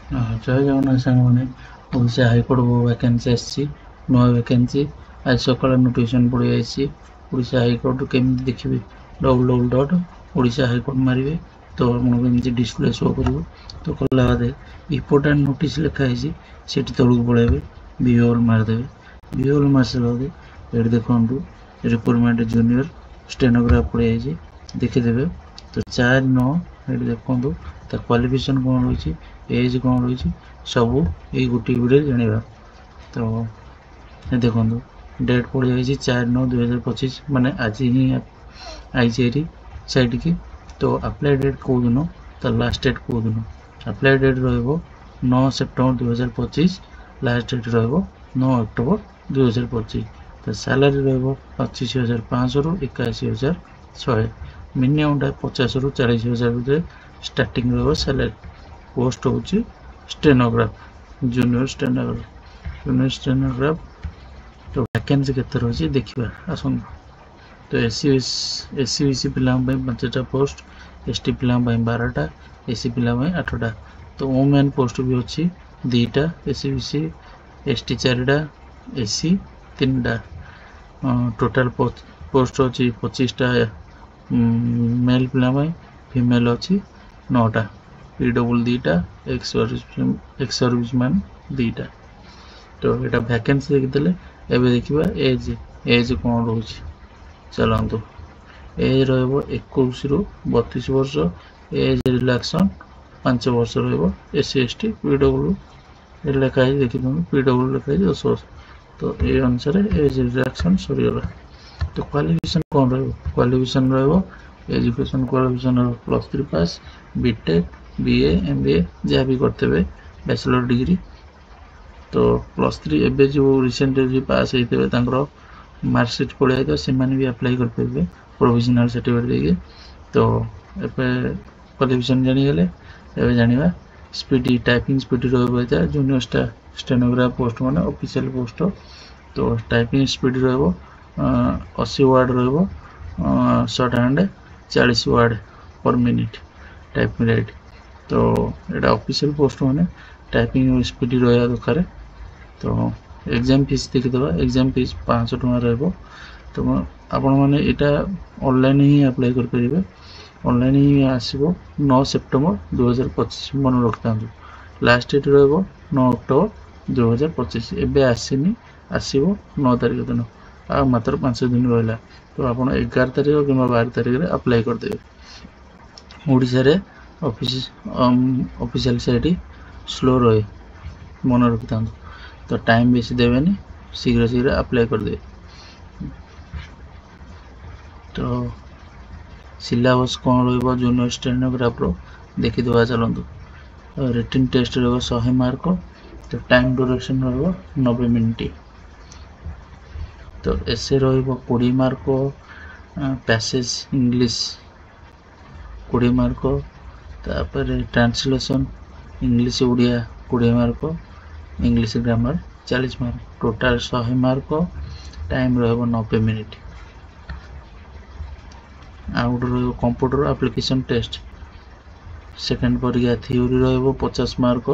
ଜୟ ଜଗନ୍ନାଥ ସାଙ୍ଗମାନେ। Odisha high court vacancy ଆସିଛି, ନୂଆ ଭ୍ୟାକେନ୍ସି ଆଜି ସକାଳେ ନୋଟିଫିକେସନ୍ ପଳେଇ ଆସିଛି। ଓଡ଼ିଶା ହାଇକୋର୍ଟ କେମିତି ଦେଖିବେ, www.ଓଡ଼ିଶା ହାଇକୋର୍ଟ ମାରିବେ ତ ଆପଣଙ୍କୁ ଏମିତି ଡିସପ୍ଲେ ଶୋ କରିବ। ତ କଲା ବାଦେ ଇମ୍ପୋର୍ଟାଣ୍ଟ ନୋଟିସ୍ ଲେଖା ହେଇଛି ସେଠି ତଳକୁ ପଳାଇବେ, ଭିଓଲ୍ ମାରିଦେବେ। ଭିଓଲ୍ ମାରିସାରିଲା ବାଦେ ଏଠି ଦେଖନ୍ତୁ ରିକ୍ରୁଟମେଣ୍ଟ ଜୁନିୟର ଷ୍ଟେନୋଗ୍ରାଫ ପଳେଇ ଆସିଛି, ଦେଖିଦେବେ। ତ 4/9 ଏଠି ଦେଖନ୍ତୁ ତା କ୍ୱାଲିଫିକେସନ୍ କ'ଣ ରହିଛି, ଏଜ୍ କ'ଣ ରହିଛି, ସବୁ ଏଇ ଗୋଟିଏ ଭିଡ଼ିଓ ଜାଣିବା। ତ ଦେଖନ୍ତୁ ଡେଟ୍ ପଡ଼ିଯାଇଛି 4/9/2025, ମାନେ ଆଜି ହିଁ ଆଇଛି ଏଠି ସାଇଟ୍କି। ତ ଆପ୍ଲାଏ ଡେଟ୍ କେଉଁ ଦିନ, ତା ଲାଷ୍ଟ ଡେଟ୍ କେଉଁ ଦିନ? ଆପ୍ଲାଏ ଡେଟ୍ ରହିବ 9 ସେପ୍ଟେମ୍ବର 2025, ଲାଷ୍ଟ ଡେଟ୍ ରହିବ 9 ଅକ୍ଟୋବର 2025। ତ ସାଲାରୀ ରହିବ 25,500ରୁ 81,100, ମିନିମମ୍ଟା 50,000ରୁ 40,000 ଭିତରେ ଷ୍ଟାର୍ଟିଂ ରହିବ ସାଲାରୀ। ପୋଷ୍ଟ ହେଉଛି ଷ୍ଟେନୋଗ୍ରାଫ, ଜୁନିୟର ଷ୍ଟେନୋଗ୍ରାଫ। ତ ଭ୍ୟାକେନ୍ସି କେତେ ରହିଛି ଦେଖିବା ଆସନ୍ତୁ। ତ ଏସି ବିସି ପିଲାଙ୍କ ପାଇଁ 5ଟା ପୋଷ୍ଟ, ଏସଟି ପିଲାଙ୍କ ପାଇଁ 12ଟା, ଏସି ପିଲାଙ୍କ ପାଇଁ 8ଟା। ତ ଓମେନ୍ ପୋଷ୍ଟ ବି ଅଛି 2ଟା, ଏସି ବିସି ଏସଟି 4ଟା, ଏସି 3ଟା। ଟୋଟାଲ୍ ପୋଷ୍ଟ ଅଛି 25ଟା ମେଲ୍ ପିଲାଙ୍କ ପାଇଁ, ଫିମେଲ୍ ଅଛି 9ଟା, PW 2ଟା, ଏକ୍ସ ସର୍ଭିସମ୍ୟାନ୍ 2ଟା। ତ ଏଇଟା ଭ୍ୟାକେନ୍ସି ଦେଖିଦେଲେ। ଏବେ ଦେଖିବା ଏଜ୍ କ'ଣ ରହୁଛି। ଚାଲନ୍ତୁ, ଏଜ୍ ରହିବ 21ରୁ 32 ବର୍ଷ, ଏଜ୍ ରିଲାକ୍ସନ୍ 5 ବର୍ଷ ରହିବ। SC ST PW ଲେଖା ହେଇଛି, ଦେଖିଦିଅନ୍ତୁ PW ଲେଖା ହେଇଛି 10 ବର୍ଷ। ତ ଏ ଅନୁସାରେ ଏଜ୍ ରିଲାକ୍ସନ୍ ସରିଗଲା। ତ କ୍ୱାଲିଫିକେସନ୍ କ'ଣ ରହିବ? କ୍ୱାଲିଫିକେସନ୍ ରହିବ education qualification +3 pass, BTech, BA, MBA ଯାହା ବି କରିଥିବେ, ବ୍ୟାଚଲର ଡିଗ୍ରୀ। ତ +3 ଏବେ ଯେଉଁ ରିସେଣ୍ଟଲି ପାସ୍ ହେଇଥିବେ ତାଙ୍କର ମାର୍କସିଟ୍ ପଳେଇ ଆସିଥିବ, ସେମାନେ ବି ଆପ୍ଲାଏ କରିପାରିବେ ପ୍ରୋଭିଜନାଲ୍ ସାର୍ଟିଫିକେଟ୍ ଦେଇକି। ତ ଏବେ କ୍ୱାଲିଫିକେସନ୍ ଜାଣିଗଲେ, ଏବେ ଜାଣିବା ସ୍ପିଡି ଟାଇପିଂ ସ୍ପିଡ୍ ରହିବ। ଏଇଟା ଜୁନିୟର ଷ୍ଟେନୋଗ୍ରାଫ ପୋଷ୍ଟ, ମାନେ ଅଫିସିଆଲ ପୋଷ୍ଟ। ତ ଟାଇପିଂ ସ୍ପିଡ୍ ରହିବ 80 ୱାର୍ଡ଼ ରହିବ, shorthand 40 word per minute typing right. ତ ଏଇଟା ଅଫିସିଆଲ ପୋଷ୍ଟ, ମାନେ ଟାଇପିଂ ସ୍ପିଡ୍ ରହିବା ଦରକାର। ତ ଏକ୍ଜାମ୍ ଫିସ୍ ଦେଖିଦେବା। ଏକ୍ଜାମ୍ ଫିସ୍ 500 ଟଙ୍କା ରହିବ। ତ ଆପଣମାନେ ଏଇଟା ଅନଲାଇନ୍ ହିଁ ଆପ୍ଲାଏ କରିପାରିବେ। ଅନଲାଇନ୍ ହିଁ ଆସିବ 9 ସେପ୍ଟେମ୍ବର 2025, ମନେ ରଖିଥାନ୍ତୁ। ଲାଷ୍ଟ ଡେଟ୍ ରହିବ 9 ଅକ୍ଟୋବର 2025। ଏବେ ଆସିନି, ଆସିବ 9 ତାରିଖ ଦିନ, ଆଉ ମାତ୍ର 5 ଦିନ ରହିଲା। ତ ଆପଣ 11 ତାରିଖ କିମ୍ବା 12 ତାରିଖରେ ଆପ୍ଲାଏ କରିଦେବେ। ଓଡ଼ିଶାରେ ଅଫିସିଆଲ ସାଇଟ୍ ସ୍ଲୋ ରହେ, ମନେ ରଖିଥାନ୍ତୁ। ତ ଟାଇମ୍ ବେଶୀ ଦେବେନି, ଶୀଘ୍ର ଆପ୍ଲାଏ କରିଦେବେ। ତ ସିଲାବସ୍ କ'ଣ ରହିବ ଜୁନିୟର ଷ୍ଟେନୋଗ୍ରାଫର ଦେଖିଦେବା। ଚାଲନ୍ତୁ, ରିଟିନ୍ ଟେଷ୍ଟ ରହିବ 100 ମାର୍କ। ତ ଟାଇମ୍ ଡ୍ୟୁରେସନ୍ ରହିବ 90 ମିନିଟ୍। ତ ଏସେ ରହିବ 20 ମାର୍କ, ପ୍ୟାସେଜ୍ ଇଂଲିଶ 20 ମାର୍କ, ତାପରେ translation English Odia 20 mark, English grammar 40 mark, total 100 mark. Time ରହିବ 90 ମିନିଟ୍। ଆଉ ଗୋଟେ ରହିବ କମ୍ପ୍ୟୁଟର ଆପ୍ଲିକେସନ୍ ଟେଷ୍ଟ, ସେକେଣ୍ଡ ପରୀକ୍ଷା ଥିଓରି ରହିବ 50 ମାର୍କ,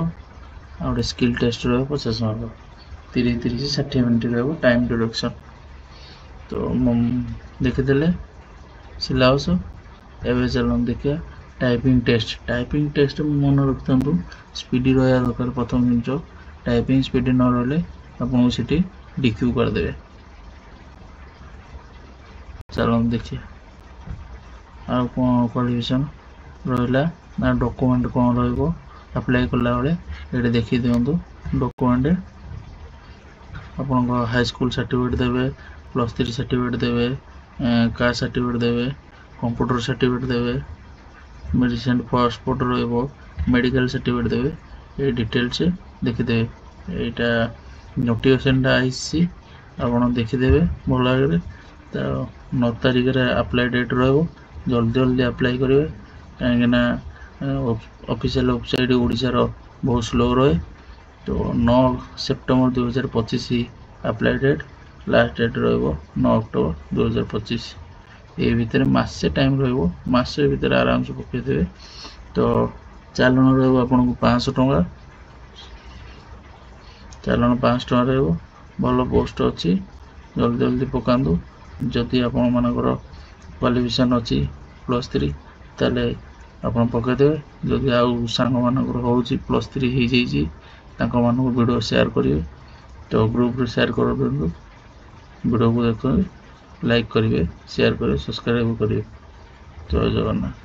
ଆଉ ଗୋଟେ ସ୍କିଲ୍ ଟେଷ୍ଟ ରହିବ 50 ମାର୍କ। 30-60 ମିନିଟ୍ ରହିବ ଟାଇମ୍ ଡ୍ୟୁରେସନ୍। ତ ଦେଖିଦେଲେ ସିଲାବସ୍। ଏବେ ଚାଲନ୍ତୁ ଦେଖିବା ଟାଇପିଂ ଟେଷ୍ଟ। ଟାଇପିଂ ଟେଷ୍ଟ ମନେ ରଖିଥାନ୍ତୁ, ସ୍ପିଡି ରହିବା ଦରକାର। ପ୍ରଥମ ଜିନିଷ, ଟାଇପିଂ ସ୍ପିଡି ନ ରହିଲେ ଆପଣଙ୍କୁ ସେଠି DQ କରିଦେବେ। ଚାଲନ୍ତୁ ଦେଖିବା ଆଉ କ'ଣ କ୍ୱାଲିଫିକେସନ୍ ରହିଲା ନା ଡକୁମେଣ୍ଟ କ'ଣ ରହିବ ଆପ୍ଲାଏ କଲାବେଳେ। ଏଠି ଦେଖିଦିଅନ୍ତୁ ଡକୁମେଣ୍ଟ, ଆପଣଙ୍କ ହାଇସ୍କୁଲ ସାର୍ଟିଫିକେଟ୍ ଦେବେ, +3 ସାର୍ଟିଫିକେଟ୍ ଦେବେ, କାଷ୍ଟ ସାର୍ଟିଫିକେଟ୍ ଦେବେ, କମ୍ପ୍ୟୁଟର ସାର୍ଟିଫିକେଟ୍ ଦେବେ, ରିସେଣ୍ଟ ପାସପୋର୍ଟ ରହିବ, ମେଡ଼ିକାଲ ସାର୍ଟିଫିକେଟ୍ ଦେବେ। ଏଇ ଡିଟେଲ୍ସ ଦେଖିଦେବେ। ଏଇଟା ନୋଟିଫିକେସନ୍ଟା ଆସିଛି, ଆପଣ ଦେଖିଦେବେ ଭଲ ଭାବରେ। ତ 9 ତାରିଖରେ ଆପ୍ଲାଏ ଡେଟ୍ ରହିବ। ଜଲ୍ଦି ଆପ୍ଲାଏ କରିବେ, କାହିଁକିନା ଅଫିସିଆଲ ୱେବସାଇଟ୍ ଓଡ଼ିଶାର ବହୁତ ସ୍ଲୋ ରହେ। ତ 9 September 2025 apply date, last date ରହିବ 9 ଅକ୍ଟୋବର 2025। ଏ ଭିତରେ ମାସେ ଟାଇମ୍ ରହିବ, ମାସେ ଭିତରେ ଆରାମସେ ପକାଇଦେବେ। ତ ଚାଲାଣ ରହିବ ଆପଣଙ୍କୁ 500 ଟଙ୍କା। ଚାଲାଣ 500 ଟଙ୍କା ରହିବ। ଭଲ ପୋଷ୍ଟ ଅଛି, ଜଲ୍ଦି ଜଲ୍ଦି ପକାନ୍ତୁ। ଯଦି ଆପଣମାନଙ୍କର କ୍ୱାଲିଫିକେସନ୍ ଅଛି +3 ତାହେଲେ ଆପଣ ପକାଇଦେବେ। ଯଦି ଆଉ ସାଙ୍ଗମାନଙ୍କର ହେଉଛି +3 ହେଇଯାଇଛି ତାଙ୍କମାନଙ୍କୁ ଭିଡ଼ିଓ ସେୟାର କରିବେ, ତ ଗ୍ରୁପ୍ରେ ସେୟାର କରିଦିଅନ୍ତୁ। ଭିଡ଼ିଓକୁ ଦେଖନ୍ତୁ, ଲାଇକ୍ କରିବେ, ସେୟାର କରିବେ, ସବସ୍କ୍ରାଇବ୍ କରିବେ। ଜୟ ଜଗନ୍ନାଥ।